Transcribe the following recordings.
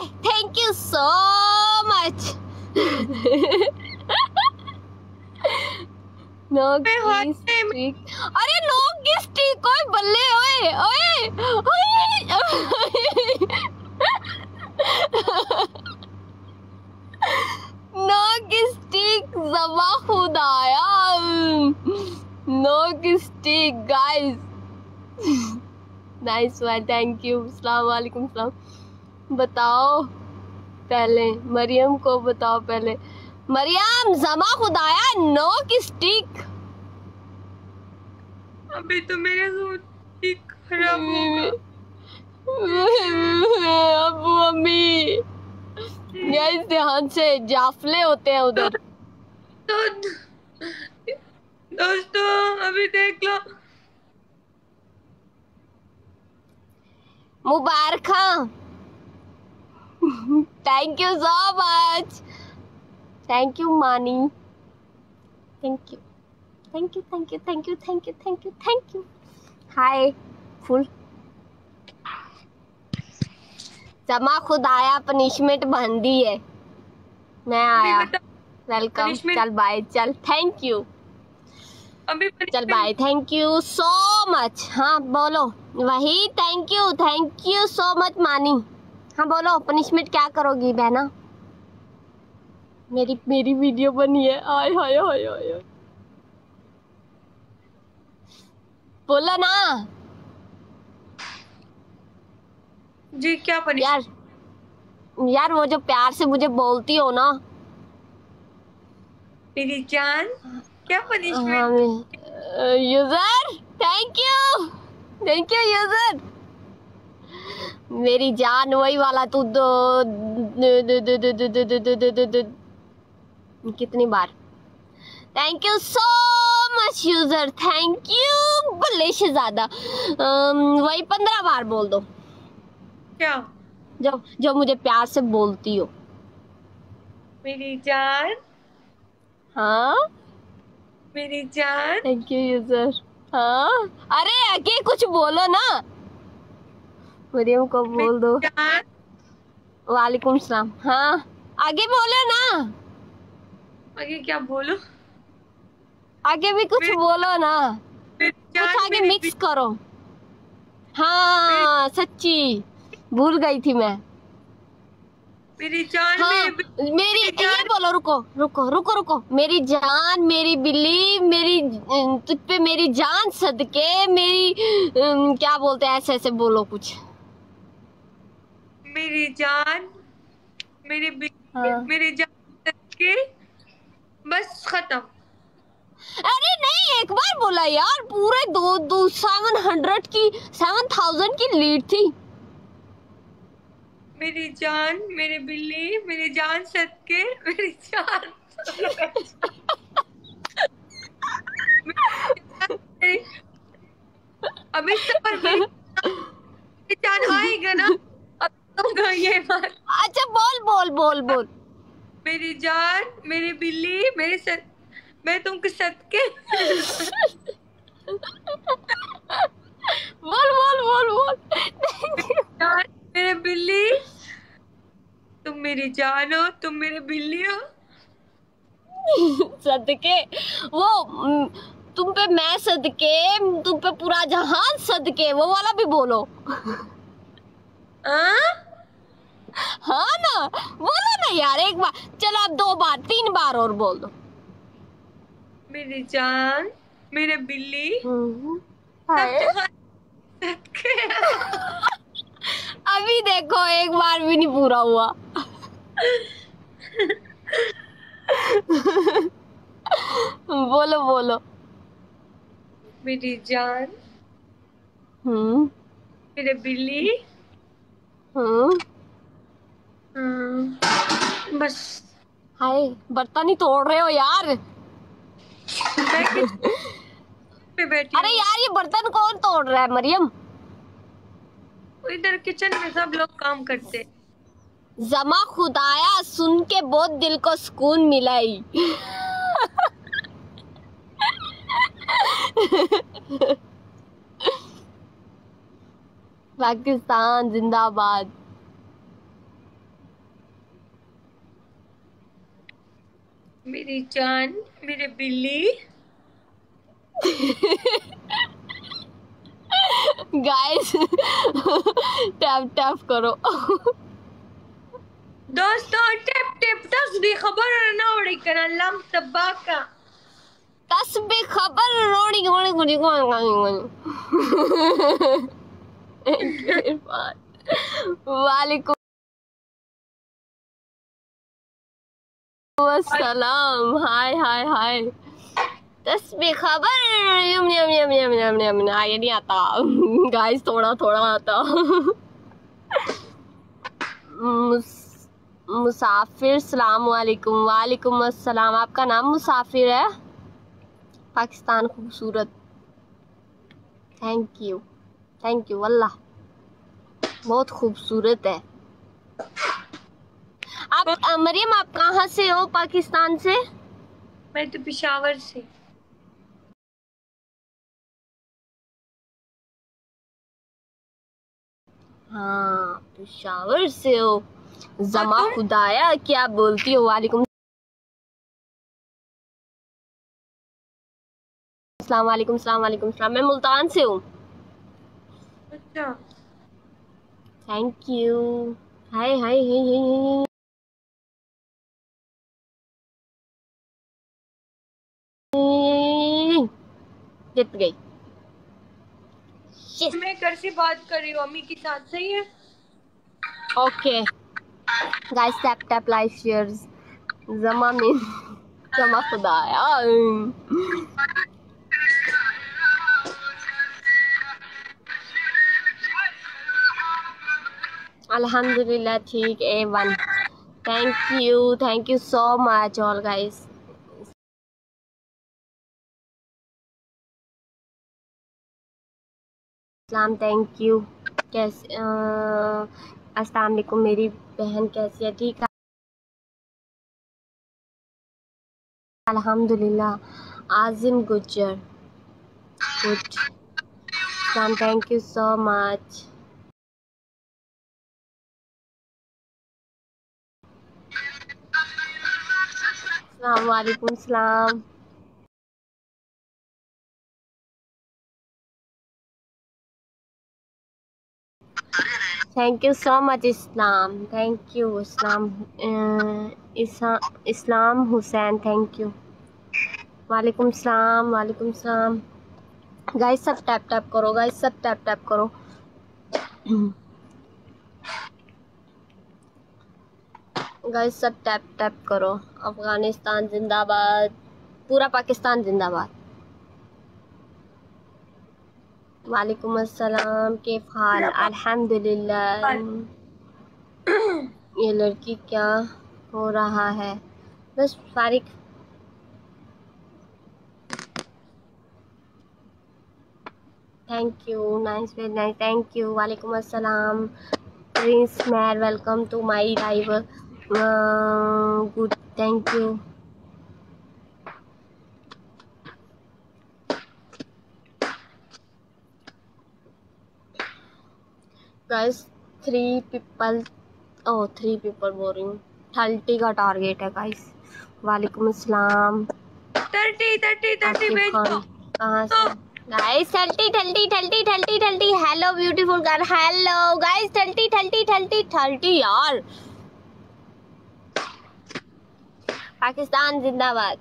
Thank you so much. No की stick, अरे no की स्टिक, ओए बल्ले, ओए ओए ओए। नो की स्टिक ज़मा खुदाया, नो की stick guys. Nice one, thank you. अस्सलाम वालेकुम। सलाम। बताओ पहले मरियम को, बताओ पहले मरियम, ज़मा खुदाया नो की स्टिक। अभी तो मेरा सूट ठीक खराब होगा। अबू अम्मी गाइस ध्यान से, जाफले होते हैं उधर। तो दोस्तों अभी देख लो। मुबारक, thank you so much, thank you मानी, thank you thank you thank you thank you thank you thank you thank you. हाय फुल जमा खुदाया, पनिशमेंट बन दी है, मैं आया। वेलकम, punishment- चल बाय, चल थैंक यू, अभी चल bye, thank you so much. हाँ बोलो, वही थैंक यू सो मच मानी। हाँ बोलो, पनिशमेंट क्या करोगी बहना? मेरी मेरी वीडियो बनी है, आय हाय हाय हाय, बोलो ना जी क्या यार। यार वो जो प्यार से मुझे बोलती हो ना, मेरी जान, क्या हाँ punishment? User, thank you user. मेरी जान वही वाला तू कितनी बार? Thank you so much user, thank you बल्ले से ज्यादा। वही 15 बार बोल दो, क्या? जो जो मुझे प्यार से बोलती हो। मेरी जान, हाँ मेरी जान, थैंक यू यूजर। हाँ अरे आगे कुछ बोलो ना, मरियम को बोल दो। जान, वालेकुम सलाम। हाँ आगे बोलो ना, आगे क्या बोलो? आगे भी कुछ मेरी बोलो ना, कुछ जान, आगे मिक्स करो। मेरी हाँ सच्ची भूल गई थी मैं। मेरी जान, हाँ मेरी, मेरी ये जान, बोलो, रुको रुको रुको रुको, मेरी जान, मेरी बिल्ली, मेरी तुझ पे मेरी जान सदके, मेरी क्या बोलते हैं, ऐसे ऐसे बोलो कुछ। मेरी जान, हाँ मेरी जान के बस खत्म। अरे नहीं, एक बार बोला यार, पूरे दो दो 700 की 7000 की लीड थी। मेरी जान, मेरी बिल्ली, मेरी जान सदके, मेरी जान, मेरी अभी सफर मेरी जान आएगा ना, अब तो ये बात। अच्छा बोल बोल बोल बोल। मेरी जान, मेरी बिल्ली, मैं तुमको सदके। बोल बोल बोल बोल। मेरी जान, मेरे बिल्ली, तुम मेरी जान हो, तुम मेरे बिल्ली हो। सदके वो तुम पे मैं सदके, तुम पे पूरा जहान सदके, वो वाला भी बोलो। हाँ? हाँ ना, बोलो ना यार एक बार, चलो अब 2 बार 3 बार और बोल दो। मेरी जान, मेरे बिल्ली, सब हाय जहां सदके। अभी देखो एक बार भी नहीं पूरा हुआ। बोलो बोलो। मेरी जान, हम्म मेरे बिल्ली, हम्म बस। हाय बर्तन ही तोड़ रहे हो यार। मैं किचन पे बैठी अरे हूँ, यार ये बर्तन कौन तोड़ रहा है मरियम? इधर किचन में सब लोग काम करते। जमा खुदाया, सुन के बहुत दिल को सुकून मिला ही। पाकिस्तान जिंदाबाद। मेरी जान, मेरे बिल्ली। गाइस टैप टैप करो। दोस्तों टिप टिप तस्बीह खबर ना उड़ी करना लम तबाका तस्बीह खबर रोड़ी गोड़ी गोड़ी वालेकुम अस्सलाम। हाय हाय हाय। तस्बीह खबर यम यम यम यम यम यम आगे नहीं आता गाइस, थोड़ा थोड़ा आता। मुसाफिर सलाम वालेकुम। वालेकुम अस्सलाम। आपका नाम मुसाफिर है? पाकिस्तान खूबसूरत। थैंक यू अल्लाह, बहुत खूबसूरत है। आप मरियम, आप कहाँ से हो पाकिस्तान से? मैं तो पेशावर से। हाँ, पेशावर से हो। जमा तुम? खुदाया क्या बोलती हो? वालेकुम सलाम। वालेकुम सलाम। वालेकुम सलाम। मैं मुल्तान से हूँ। अच्छा। Thank you. हाय हाय हाय हाय। जीत गई। मैं घर से बात कर रही हूँ अम्मी के साथ, सही है? Okay guys, tap tap like shares. जमा में जमा खुदाया। अल्हम्दुलिल्लाह ठीक। A1। Thank you so much all guys. सलाम, थैंक यू। कैसे अस्सलाम वालेकुम। मेरी बहन कैसी है? ठीक है अल्हम्दुलिल्लाह। आजिम गुज्जर गुड। सलाम, थैंक यू सो मच। सलाम वालेकुम सलाम। Thank you so much Islam. Thank you Islam. Islam Hussain, thank you. वालेकुम सलाम। वालेकुम सलाम। गाइस सब टैप टैप करो। गाइस सब टैप टैप करो। गाइस सब टैप टैप करो। अफगानिस्तान जिंदाबाद। पूरा पाकिस्तान जिंदाबाद। वालेकुम अस्सलाम। केफ हाल? अल्हम्दुलिल्लाह। ये लड़की क्या हो रहा है? बस फारिक। Thank you, nice, very nice, thank you. वालेकुम अस्सलाम। प्रिंस मैर, welcome to my live. Good, thank you. Guys 3 people boring. 30 का टारगेट है गाइस। वालेकुम अस्सलाम। 30 आकिब भेज खान दो। कहाँ से? Guys 30 hello beautiful girl. Hello guys 30 यार। पाकिस्तान जिंदाबाद।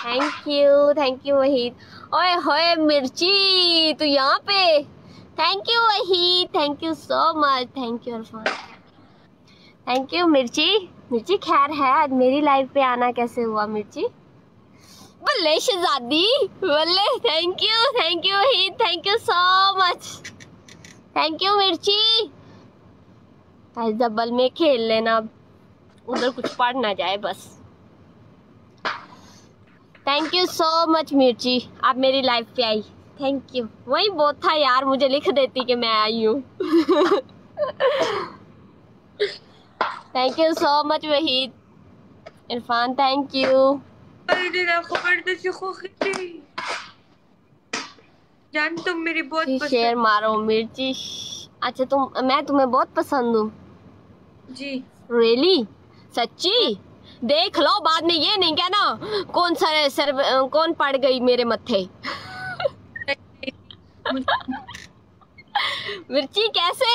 Thank you Waheed. ओए होए मिर्ची तू यहाँ पे। Thank you Waheed, thank you so much. Thank you Irfan. Thank you मिर्ची। मिर्ची खैर है, आज मेरी लाइफ पे आना कैसे हुआ मिर्ची? बल्ले शहजादी बल्ले। Thank you Waheed, thank you so much. Thank you मिर्ची। आज डबल में खेल लेना, अब उधर कुछ पड़ ना जाए बस। थैंक यू सो मच मिर्ची, आप मेरी लाइफ पे आई। Thank you. वही बहुत था यार, मुझे लिख देती कि मैं आई हूँ। Thank you so much Waheed. Irfan thank you. जान तुम मेरी बहुत शेयर पसंद। मारो मिर्ची। अच्छा मैं तुम्हें बहुत पसंद हूँ। जी। रियली? सच्ची देख लो, बाद में ये नहीं कहना कौन पड़ गई मेरे मत्थे। मिर्ची कैसे